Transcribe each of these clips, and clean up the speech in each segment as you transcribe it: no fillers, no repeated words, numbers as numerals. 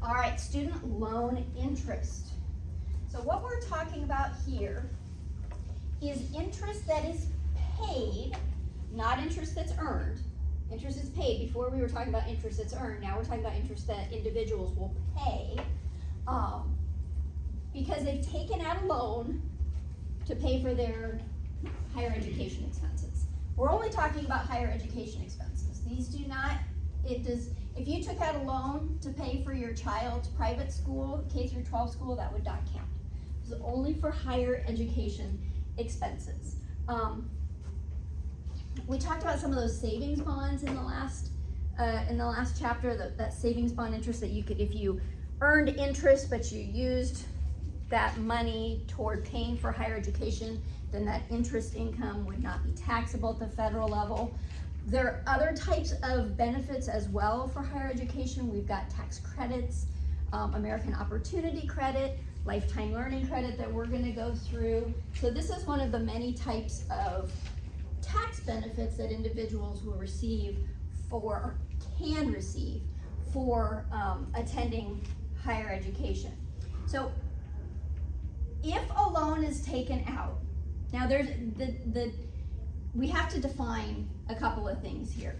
All right, student loan interest. So what we're talking about here is interest that is paid, not interest that's earned. Interest is paid. Before we were talking about interest that's earned. Now we're talking about interest that individuals will pay because they've taken out a loan to pay for their higher education expenses. We're only talking about higher education expenses. These do not, if you took out a loan to pay for your child's private school, K through 12 school, that would not count. This is only for higher education expenses. We talked about some of those savings bonds in the last chapter, that savings bond interest that you could, if you earned interest but you used that money toward paying for higher education, then that interest income would not be taxable at the federal level. There are other types of benefits as well for higher education. We've got tax credits, American Opportunity Credit, Lifetime Learning Credit that we're going to go through. So this is one of the many types of tax benefits that individuals will receive or can receive for attending higher education. So if a loan is taken out, now there's we have to define a couple of things here.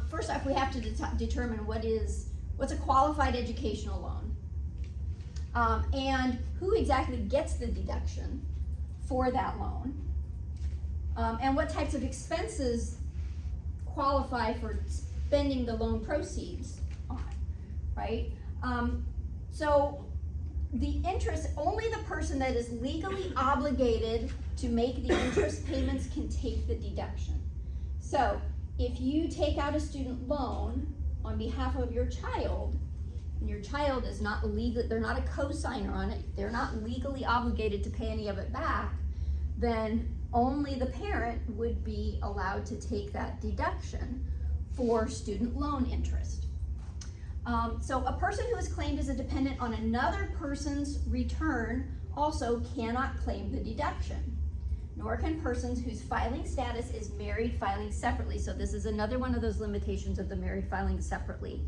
First off, we have to determine what's a qualified educational loan, and who exactly gets the deduction for that loan, and what types of expenses qualify for spending the loan proceeds on, right? So the interest, only the person that is legally obligated to make the interest payments can take the deduction. So if you take out a student loan on behalf of your child, and your child is not legal, they're not a co-signer on it, they're not legally obligated to pay any of it back, then only the parent would be allowed to take that deduction for student loan interest. So a person who is claimed as a dependent on another person's return also cannot claim the deduction, nor can persons whose filing status is married filing separately. So this is another one of those limitations of the married filing separately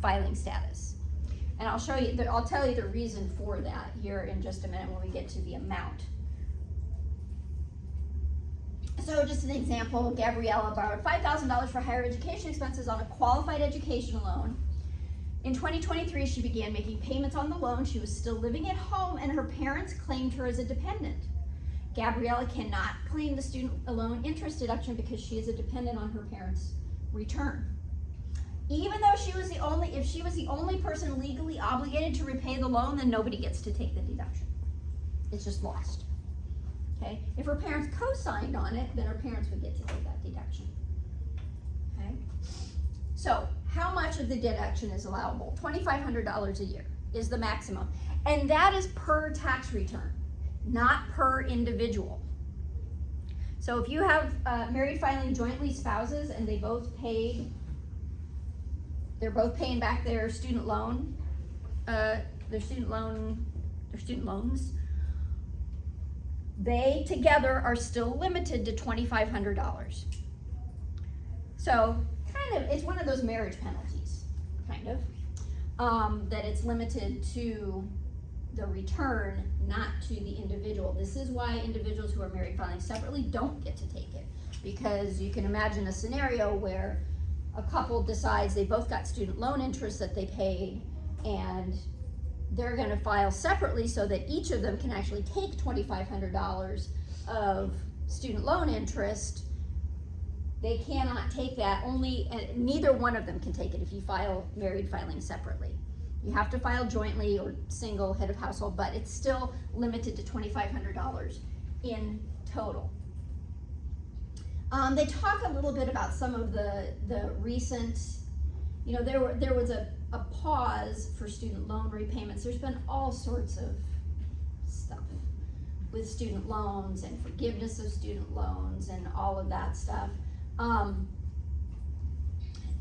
filing status. And I'll show you, I'll tell you the reason for that here in just a minute when we get to the amount. So just an example, Gabriella borrowed $5,000 for higher education expenses on a qualified education loan. In 2023, she began making payments on the loan. She was still living at home and her parents claimed her as a dependent. Gabriella cannot claim the student loan interest deduction because she is a dependent on her parents' return. Even though if she was the only person legally obligated to repay the loan, then nobody gets to take the deduction. It's just lost. Okay? If her parents co-signed on it, then her parents would get to take that deduction. Okay? So, how much of the deduction is allowable? $2,500 a year is the maximum. And that is per tax return, not per individual. So if you have married filing jointly spouses and they're both paying back their student loan, their student loans, they together are still limited to $2,500. So it's one of those marriage penalties, kind of, that it's limited to the return, not to the individual. This is why individuals who are married filing separately don't get to take it, because you can imagine a scenario where a couple decides they both got student loan interest that they paid, and they're going to file separately so that each of them can actually take $2,500 of student loan interest. They cannot take that, neither one of them can take it if you file married filing separately. You have to file jointly or single head of household, but it's still limited to $2,500 in total. They talk a little bit about some of the recent, there was a pause for student loan repayments. There's been all sorts of stuff with student loans and forgiveness of student loans and all of that stuff.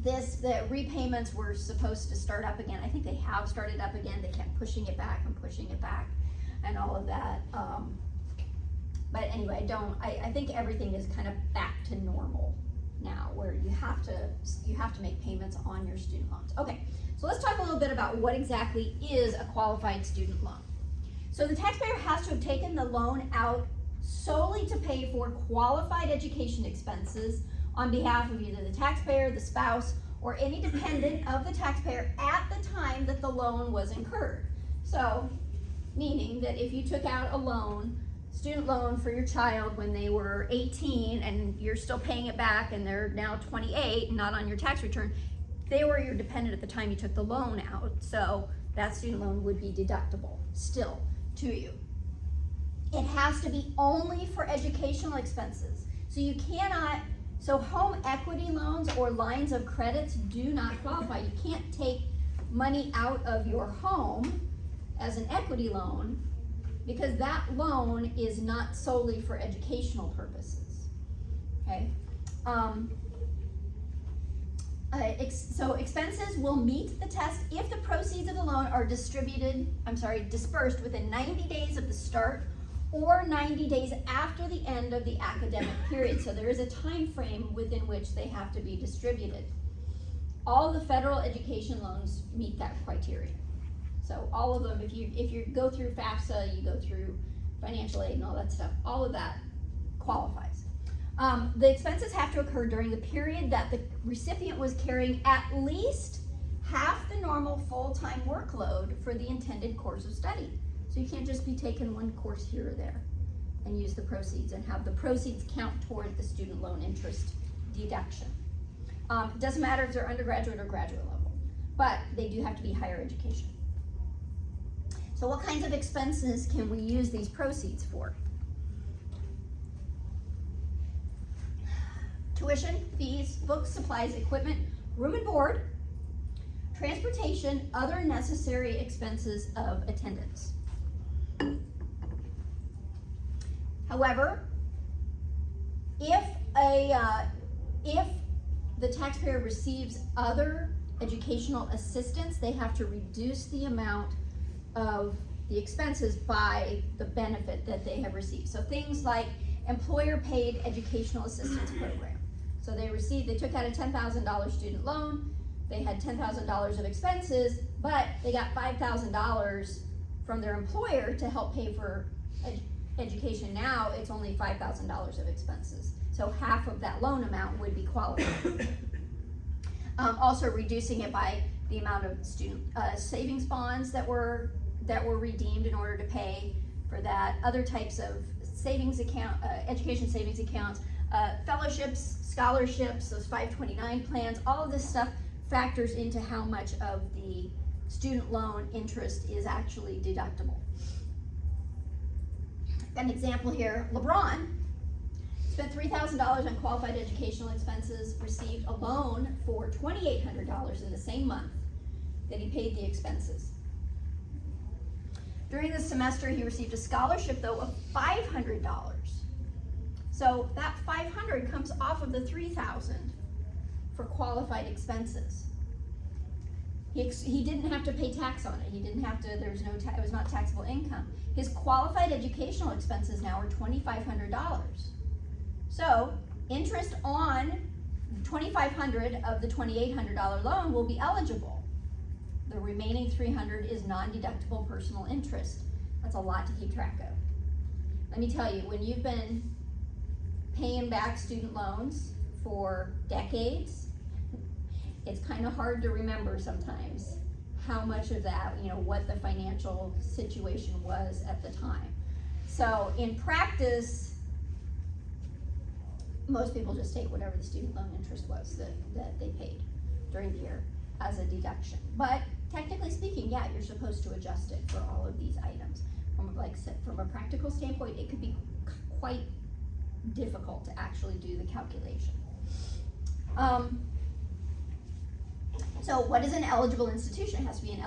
The repayments were supposed to start up again. I think they have started up again. They kept pushing it back and all of that. But anyway, I think everything is kind of back to normal now, where you have to make payments on your student loans. Okay, So let's talk a little bit about what exactly is a qualified student loan. So the taxpayer has to have taken the loan out solely to pay for qualified education expenses on behalf of either the taxpayer, the spouse, or any dependent of the taxpayer at the time that the loan was incurred. So, meaning that if you took out a loan, student loan for your child when they were 18 and you're still paying it back and they're now 28 and not on your tax return, they were your dependent at the time you took the loan out, so that student loan would be deductible still to you. It has to be only for educational expenses. So you cannot, so home equity loans or lines of credits do not qualify. You can't take money out of your home as an equity loan because that loan is not solely for educational purposes, okay? So expenses will meet the test if the proceeds of the loan are dispersed within 90 days of the start or 90 days after the end of the academic period. So there is a time frame within which they have to be distributed. All the federal education loans meet that criteria. So all of them, if you go through FAFSA, you go through financial aid and all that stuff, all of that qualifies. The expenses have to occur during the period that the recipient was carrying at least half the normal full-time workload for the intended course of study. So you can't just be taking one course here or there and use the proceeds and have the proceeds count toward the student loan interest deduction. It doesn't matter if they're undergraduate or graduate level, but they do have to be higher education. So what kinds of expenses can we use these proceeds for? Tuition, fees, books, supplies, equipment, room and board, transportation, other necessary expenses of attendance. However, if the taxpayer receives other educational assistance, they have to reduce the amount of the expenses by the benefit that they have received. So things like employer paid educational assistance program. So they took out a $10,000 student loan, they had $10,000 of expenses, but they got $5,000 from their employer to help pay for education. Now it's only $5,000 of expenses. So half of that loan amount would be qualified. Also reducing it by the amount of student savings bonds that were redeemed in order to pay for that, other types of savings account, education savings accounts, fellowships, scholarships, those 529 plans, all of this stuff factors into how much of the student loan interest is actually deductible. An example here, LeBron spent $3,000 on qualified educational expenses, received a loan for $2,800 in the same month that he paid the expenses. During the semester, he received a scholarship, though, of $500. So that $500 comes off of the $3,000 for qualified expenses. He didn't have to pay tax on it. He didn't have to, it was not taxable income. His qualified educational expenses now are $2,500. So interest on $2,500 of the $2,800 loan will be eligible. The remaining $300 is non-deductible personal interest. That's a lot to keep track of. Let me tell you, when you've been paying back student loans for decades, it's kind of hard to remember sometimes how much of that, what the financial situation was at the time. So in practice, most people just take whatever the student loan interest was that they paid during the year as a deduction. But technically speaking, yeah, you're supposed to adjust it for all of these items. From a practical standpoint, it could be quite difficult to actually do the calculation. So what is an eligible institution? It has to be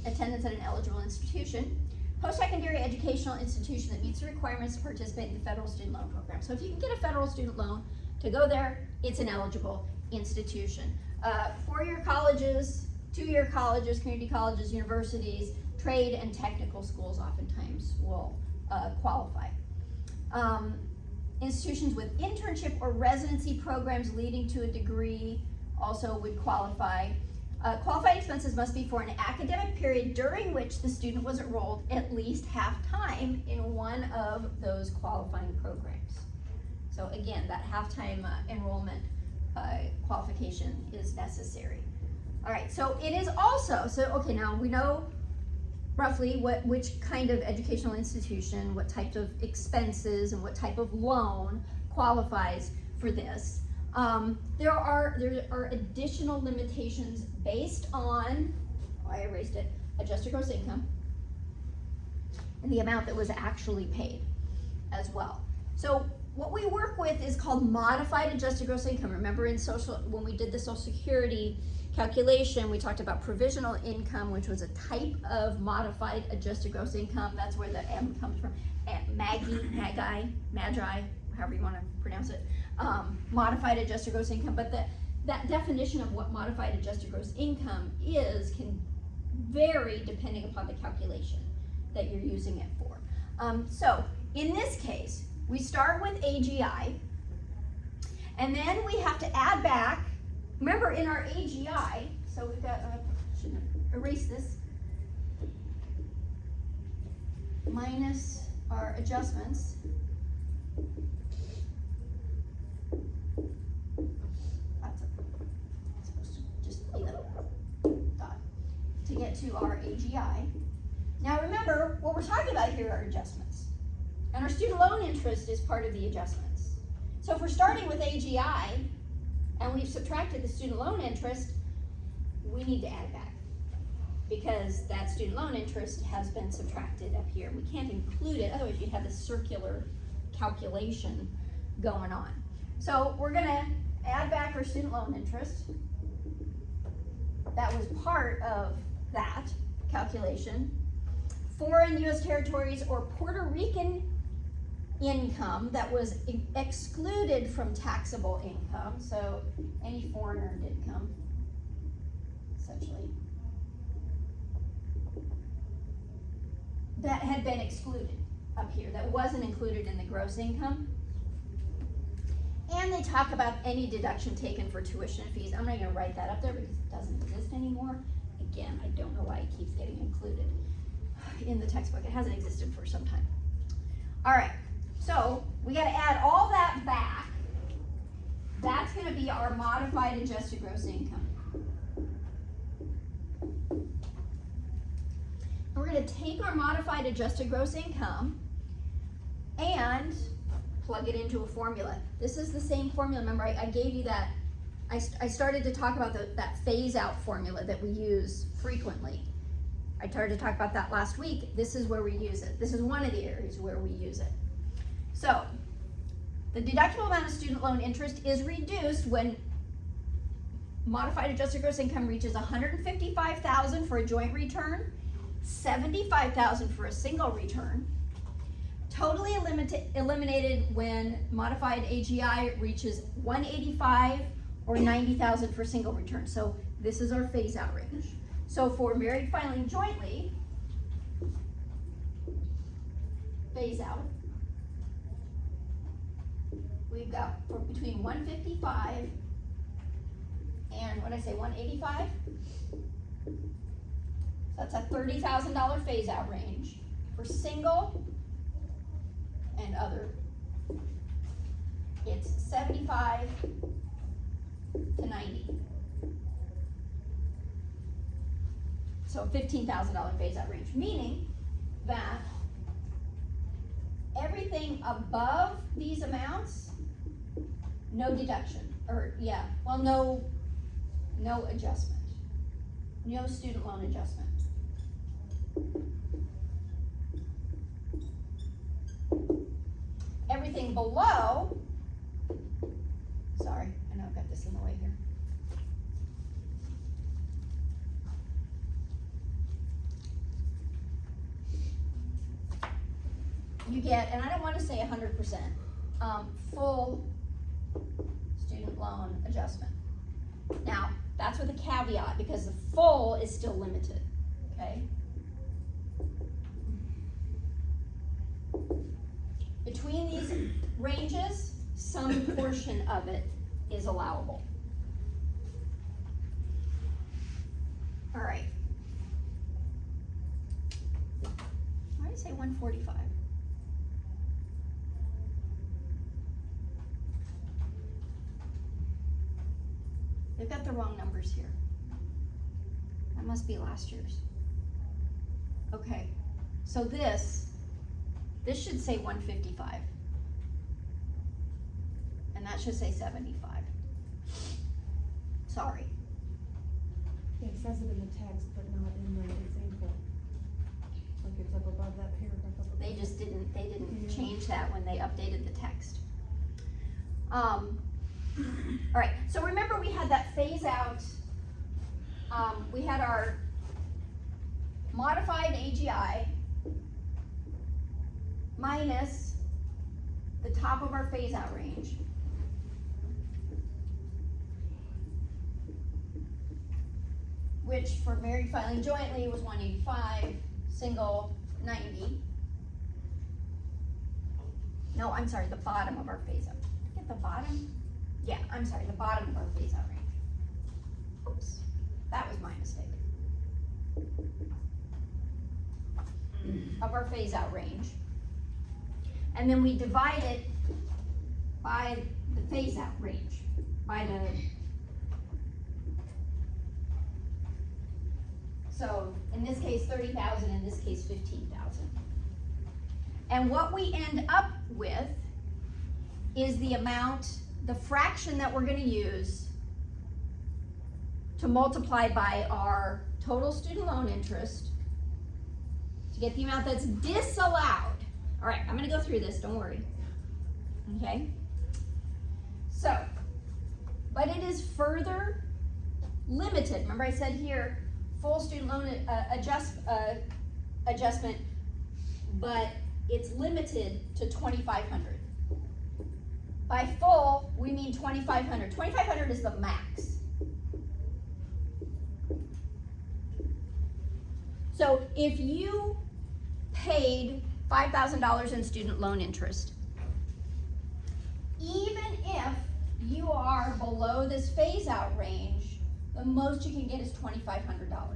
attendance at an eligible institution. Post-secondary educational institution that meets the requirements to participate in the federal student loan program. So if you can get a federal student loan to go there, it's an eligible institution. 4-year colleges, 2-year colleges, community colleges, universities, trade and technical schools oftentimes will qualify. Institutions with internship or residency programs leading to a degree also would qualify. Qualified expenses must be for an academic period during which the student was enrolled at least half time in one of those qualifying programs. So again, that half-time enrollment qualification is necessary. All right, so it is also, okay, now we know roughly which kind of educational institution, what types of expenses, and what type of loan qualifies for this. There are additional limitations based on, I erased it, adjusted gross income, and the amount that was actually paid as well. So what we work with is called modified adjusted gross income. Remember when we did the Social Security calculation, we talked about provisional income, which was a type of modified adjusted gross income. That's where the M comes from. Magi, however you want to pronounce it. Modified adjusted gross income, but that definition of what modified adjusted gross income is can vary depending upon the calculation that you're using it for. So in this case, we start with AGI, and then we have to add back. Remember, in our AGI, so we've got, should erase this, minus our adjustments. That's supposed to just be a dot to get to our AGI. Now remember, what we're talking about here are adjustments. And our student loan interest is part of the adjustments. So if we're starting with AGI, and we've subtracted the student loan interest, we need to add it back because that student loan interest has been subtracted up here. We can't include it, otherwise you'd have this circular calculation going on. So we're gonna add back our student loan interest. That was part of that calculation. Foreign U.S. territories or Puerto Rican income that was excluded from taxable income, so any foreign earned income, essentially, that had been excluded up here, that wasn't included in the gross income. And they talk about any deduction taken for tuition and fees. I'm not going to write that up there because it doesn't exist anymore. Again, I don't know why it keeps getting included in the textbook. It hasn't existed for some time. All right. So we got to add all that back. That's going to be our modified adjusted gross income. And we're going to take our modified adjusted gross income and plug it into a formula. This is the same formula. Remember, I gave you that. I started to talk about that phase out formula that we use frequently. I started to talk about that last week. This is where we use it. This is one of the areas where we use it. So, the deductible amount of student loan interest is reduced when modified adjusted gross income reaches $155,000 for a joint return, $75,000 for a single return, totally eliminated when modified AGI reaches $185,000 or $90,000 for single return. So this is our phase out range. So for married filing jointly, phase out, we've got between 155 and, what did I say, 185? So that's a $30,000 phase out range. For single and other, it's 75 to 90. So $15,000 phase out range, meaning that everything above these amounts, no deduction, or no adjustment, no student loan adjustment. Everything below, sorry, I know I've got this in the way here. You get, and I don't want to say 100%, full student loan adjustment. Now, that's with a caveat because the full is still limited, okay? Between these ranges, some portion of it is allowable. All right. Why did I say 145? They've got the wrong numbers here. That must be last year's. Okay, so this should say 155. And that should say 75. Sorry. It says it in the text, but not in the example. Like it's up above that paragraph. They just didn't change that when they updated the text. All right, so remember we had that phase out, we had our modified AGI minus the top of our phase out range. Which for married filing jointly was 185, single 90. No, I'm sorry, the bottom of our phase out. Get the bottom? Yeah, I'm sorry, the bottom of our phase out range. Oops, that was my mistake. Of our phase out range. And then we divide it by the phase out range, by the, so in this case 30,000, in this case 15,000. And what we end up with is the amount, the fraction that we're going to use to multiply by our total student loan interest to get the amount that's disallowed. All right, I'm going to go through this, don't worry. Okay? So, but it is further limited. Remember I said here, full student loan adjustment, but it's limited to 2,500. By full, we mean 2,500. 2,500 is the max. So if you paid $5,000 in student loan interest, even if you are below this phase out range, the most you can get is $2,500.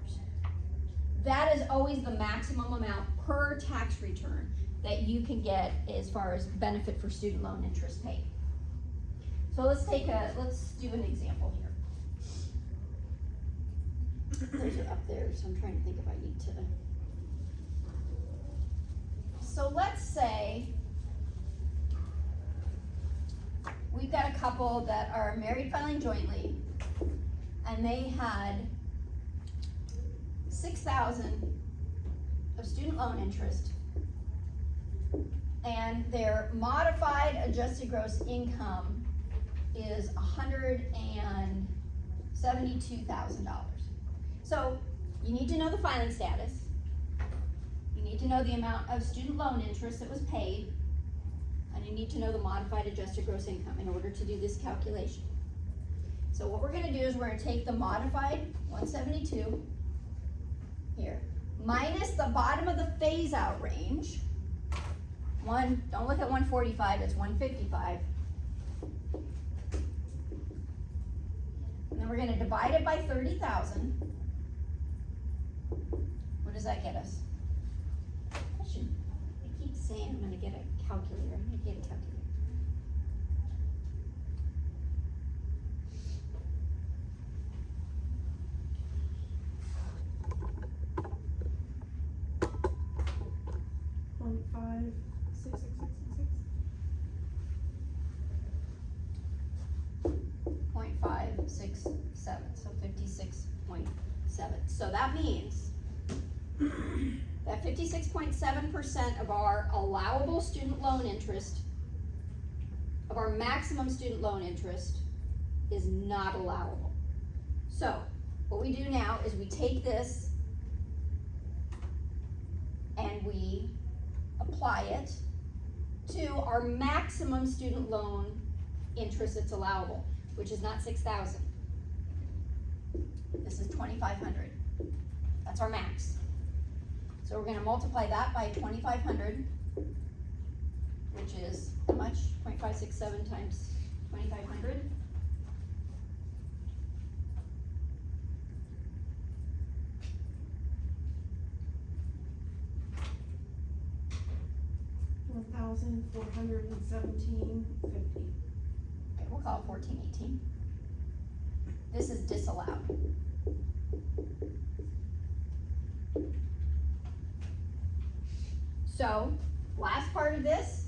That is always the maximum amount per tax return that you can get as far as benefit for student loan interest paid. So let's do an example here. Those are up there, so I'm trying to think if I need to. So let's say we've got a couple that are married filing jointly, and they had $6,000 of student loan interest, and their modified adjusted gross income is $172,000. So you need to know the filing status. You need to know the amount of student loan interest that was paid, and you need to know the modified adjusted gross income in order to do this calculation. So what we're going to do is we're going to take the modified 172 here, minus the bottom of the phase out range. Don't look at 145, it's 155. And then we're going to divide it by 30,000. What does that get us? I keep saying I'm going to get a calculator. I'm going to get a calculator. So 56.7. So that means that 56.7% of our allowable student loan interest, of our maximum student loan interest, is not allowable. So what we do now is we take this and we apply it to our maximum student loan interest that's allowable, which is not 6,000. This is 2,500. That's our max. So we're going to multiply that by 2,500, which is how much? 0.567 times 2,500. $20,417.50. Okay, we'll call it 1418. This is disallowed. So, last part of this,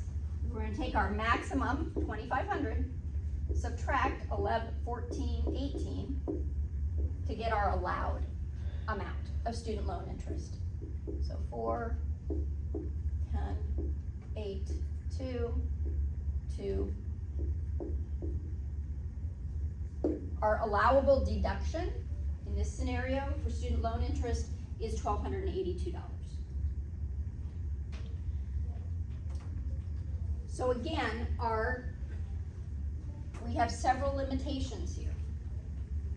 we're gonna take our maximum, 2,500, subtract 11, 14, 18, to get our allowed amount of student loan interest. So 4, 10, 8, 2, 2. Our allowable deduction in this scenario for student loan interest is $1,282. So again, we have several limitations here.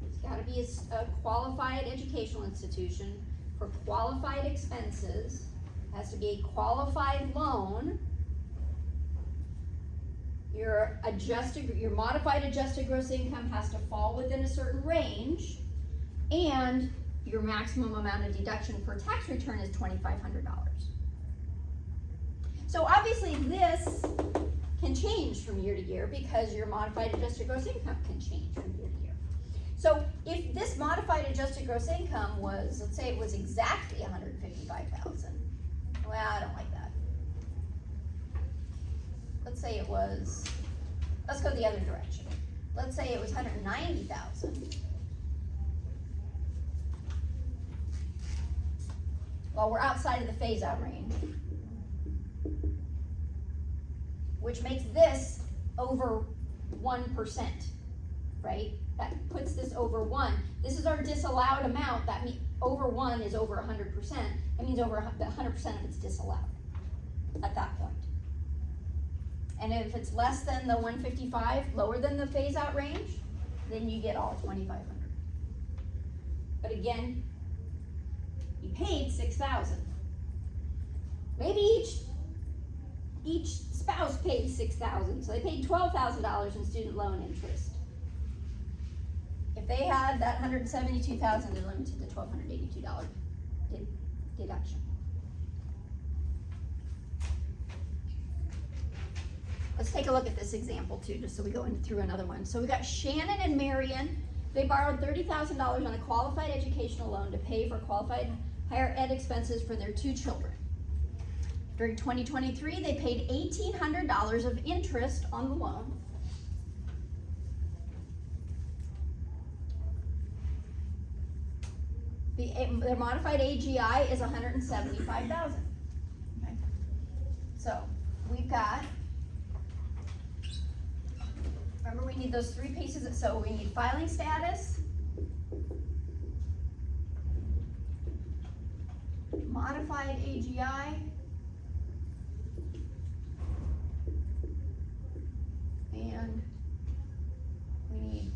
It's gotta be a qualified educational institution for qualified expenses, has to be a qualified loan. Your modified adjusted gross income has to fall within a certain range, and your maximum amount of deduction for tax return is $2,500. So obviously this can change from year to year because your modified adjusted gross income can change from year to year. So if this modified adjusted gross income was, let's say it was exactly $155,000, well, I don't like that. Let's say it was, let's go the other direction. Let's say it was $190,000. Well, we're outside of the phase out range, which makes this over 1%, right? That puts this over 1. This is our disallowed amount. That means over 1 is over 100%. That means over 100% of it's disallowed at that point. And if it's less than the 155, lower than the phase out range, then you get all 2,500. But again, you paid 6,000. Maybe each spouse paid 6,000, so they paid $12,000 in student loan interest. If they had that $172,000, they're limited to $1,282 deduction. Let's take a look at this example too, just so we go through another one. So we got Shannon and Marion. They borrowed $30,000 on a qualified educational loan to pay for qualified higher ed expenses for their 2 children. During 2023, they paid $1,800 of interest on the loan. Their modified AGI is $175,000. Okay. So we've got, remember we need those 3 pieces, so we need filing status, modified AGI, and we need,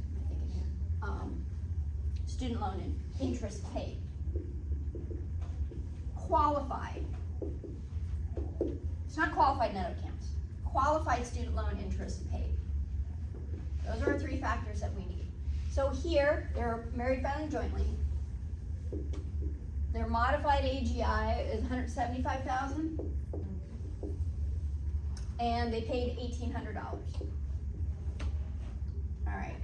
student loan and interest paid. Qualified. It's not qualified net accounts. Qualified student loan interest paid. Those are our 3 factors that we need. So here, they're married filing jointly. Their modified AGI is $175,000. And they paid $1,800. All right.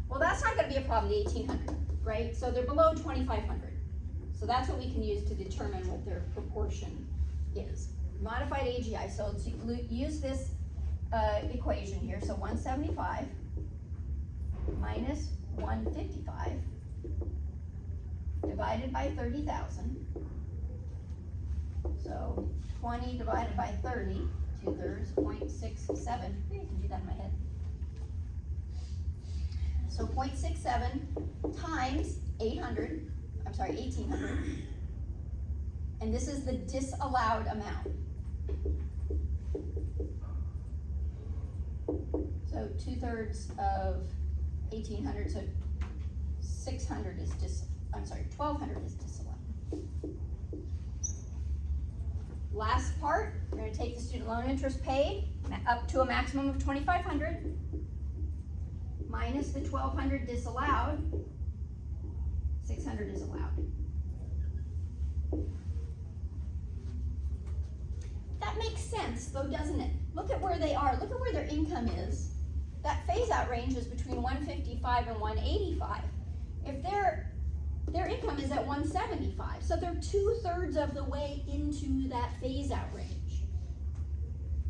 Well, that's not going to be a problem, the $1,800, right? So they're below $2,500. So that's what we can use to determine what their proportion is. Modified AGI, so let's use this equation here. So 175 minus 155 divided by 30,000. So 20 divided by 30, 2/3, 0.67. I can do that in my head. So 0.67 times 1,800. And this is the disallowed amount. So 2/3 of 1,800, so 600 is 1,200 is disallowed. Last part, we're going to take the student loan interest paid up to a maximum of 2,500 minus the 1,200 disallowed. 600 is allowed. That makes sense though, doesn't it? Look at where they are, look at where their income is. That phase out range is between 155 and 185. If their income is at 175, so they're 2/3 of the way into that phase out range.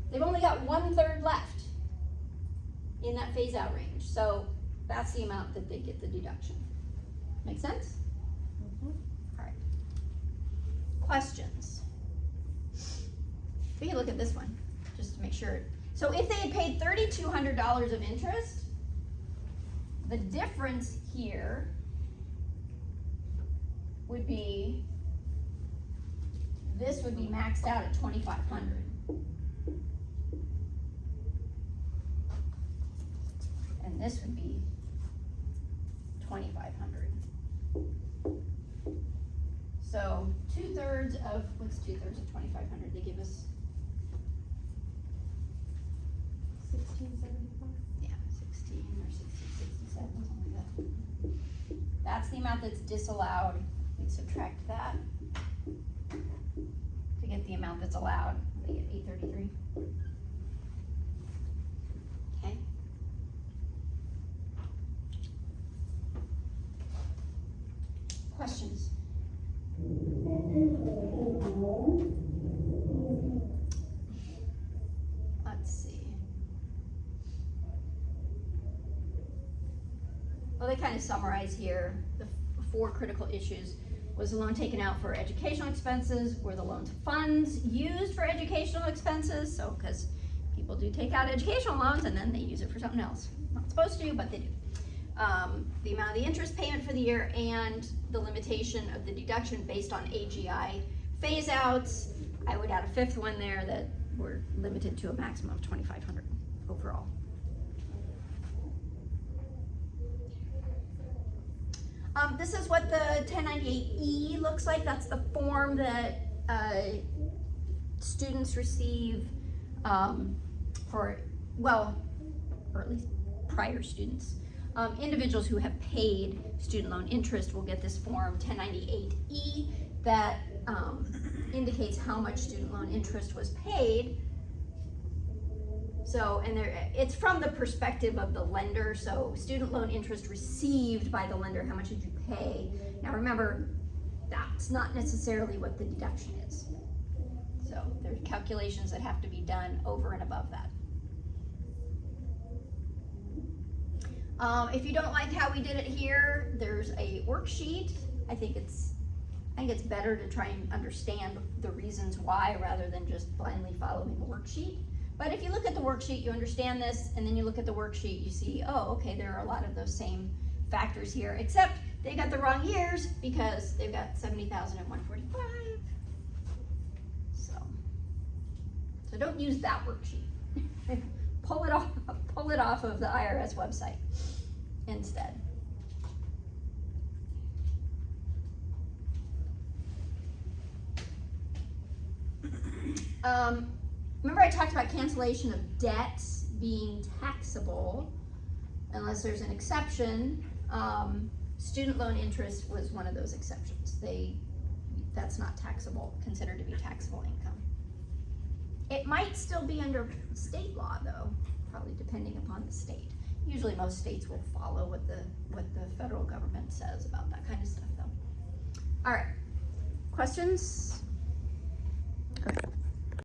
They've only got 1/3 left in that phase out range, so that's the amount that they get the deduction. Make sense? Mhm. All right. Questions? We can look at this one just to make sure. So if they had paid $3,200 of interest, the difference here would be, this would be maxed out at $2,500. And this would be $2,500. So 2/3 of, what's 2/3 of 2,500? They give us, 1675. yeah, 16 or 67, something like that. That's the amount that's disallowed. We subtract that to get the amount that's allowed. They get 833. Okay. Questions? Let's see. Well, they kind of summarize here the 4 critical issues. Was the loan taken out for educational expenses? Were the loan's funds used for educational expenses? So, because people do take out educational loans and then they use it for something else. Not supposed to, but they do. The amount of the interest payment for the year and the limitation of the deduction based on AGI phase outs. I would add a 5th one there that we're limited to a maximum of 2,500 overall. This is what the 1098E looks like. That's the form that students receive for, well, or at least prior students. Individuals who have paid student loan interest will get this form 1098E that indicates how much student loan interest was paid. So, and it's from the perspective of the lender. So student loan interest received by the lender, how much did you pay? Now remember, that's not necessarily what the deduction is. So there's calculations that have to be done over and above that. If you don't like how we did it here, there's a worksheet. I think it's better to try and understand the reasons why rather than just blindly following the worksheet. But if you look at the worksheet, you understand this, and then you look at the worksheet, you see, oh, okay, there are a lot of those same factors here, except they got the wrong years because they've got 70,000 and 145. So don't use that worksheet. Pull it off of the IRS website instead. Remember I talked about cancellation of debts being taxable unless there's an exception. Student loan interest was one of those exceptions. That's not taxable, considered to be taxable income. It might still be under state law though, probably depending upon the state. Usually most states will follow what the federal government says about that kind of stuff though. All right, questions?